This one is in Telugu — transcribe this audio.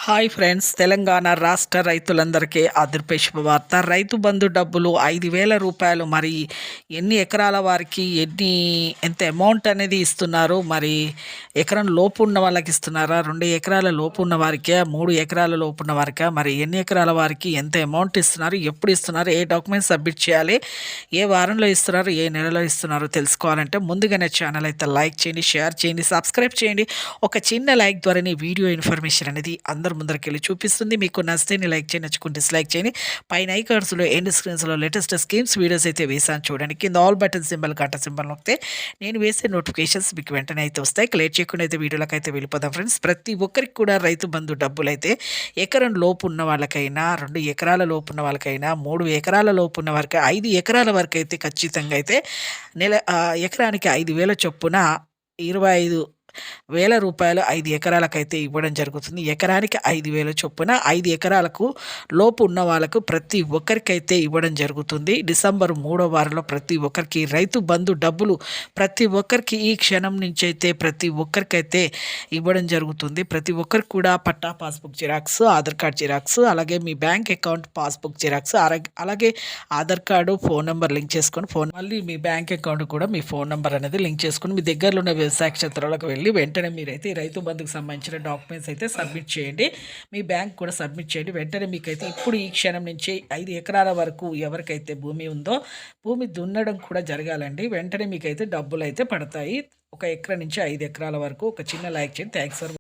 హాయ్ ఫ్రెండ్స్, తెలంగాణ రాష్ట్ర రైతులందరికీ అదృపే శుభవార్త. రైతు బంధు డబ్బులు 5,000 రూపాయలు. మరి ఎన్ని ఎకరాల వారికి ఎంత అమౌంట్ అనేది ఇస్తున్నారు? మరి ఎకరం లోపు ఉన్న వాళ్ళకి ఇస్తున్నారా, 2 ఎకరాల లోపు ఉన్న వారికే, 3 ఎకరాల లోపు ఉన్న వారికా, మరి ఎన్ని ఎకరాల వారికి ఎంత అమౌంట్ ఇస్తున్నారు, ఎప్పుడు ఇస్తున్నారు, ఏ డాక్యుమెంట్స్ సబ్మిట్ చేయాలి, ఏ వారంలో ఇస్తున్నారు, ఏ నెలలో ఇస్తున్నారు తెలుసుకోవాలంటే ముందుగానే ఛానల్ అయితే లైక్ చేయండి, షేర్ చేయండి, సబ్స్క్రైబ్ చేయండి. ఒక చిన్న లైక్ ద్వారానే వీడియో ఇన్ఫర్మేషన్ అనేది అందరు ముందరికెళ్ళి చూపిస్తుంది. మీకు నచ్చితే లైక్ చేయండి, నచ్చుకుంటే డిస్లైక్ చేయండి. పైన ఐకార్డ్స్లో ఎండ్ స్క్రీన్స్లో లేటెస్ట్ స్కీమ్స్ వీడియోస్ అయితే వేసాను చూడండి. కింద ఆల్ బటన్ సింబల్ గంట సింబల్ నొక్కితే నేను వేసే నోటిఫికేషన్స్ మీకు వెంటనే అయితే వస్తాయి. లేట్ చేయకుండా అయితే వీడియోలకు అయితే వెళ్ళిపోదాం ఫ్రెండ్స్. ప్రతి ఒక్కరికి కూడా రైతు బంధు డబ్బులు అయితే ఎకరం లోపు ఉన్న వాళ్ళకైనా, 2 ఎకరాల లోపు ఉన్న వాళ్ళకైనా, 3 ఎకరాల లోపు ఉన్న వారికి, 5 ఎకరాల వరకు అయితే ఖచ్చితంగా అయితే ఎకరానికి 5,000 చొప్పున 25,000 రూపాయలు 5 ఎకరాలకైతే ఇవ్వడం జరుగుతుంది. ఎకరానికి 5,000 చొప్పున 5 ఎకరాలకు లోపు ఉన్న వాళ్ళకు ప్రతి ఒక్కరికైతే ఇవ్వడం జరుగుతుంది. డిసెంబర్ 3వ వారంలో ప్రతి ఒక్కరికి రైతు బంధు డబ్బులు ప్రతి ఒక్కరికి ఈ క్షణం నుంచి అయితే ప్రతి ఒక్కరికైతే ఇవ్వడం జరుగుతుంది. ప్రతి ఒక్కరికి కూడా పట్టా passbook xerox, Aadhaar card xerox, అలాగే మీ బ్యాంక్ అకౌంట్ పాస్బుక్ జిరాక్స్, అలాగే Aadhaar card, phone number link చేసుకొని మళ్ళీ మీ బ్యాంక్ అకౌంట్ కూడా మీ ఫోన్ నెంబర్ అనేది లింక్ చేసుకొని మీ దగ్గరలో ఉన్న వ్యవసాయ క్షేత్రాలకు వెళ్ళి వెంటనే మీరైతే రైతు బంధుకు సంబంధించిన డాక్యుమెంట్స్ అయితే సబ్మిట్ చేయండి. మీ బ్యాంక్ కూడా సబ్మిట్ చేయండి. వెంటనే మీకైతే ఇప్పుడు ఈ క్షణం నుంచి 5 ఎకరాల వరకు ఎవరికైతే భూమి ఉందో భూమి దున్నడం కూడా జరగాలండి. వెంటనే మీకైతే డబ్బులు అయితే పడతాయి. 1 ఎకరా నుంచి 5 ఎకరాల వరకు. ఒక చిన్న లైక్ చేయండి. Thanks for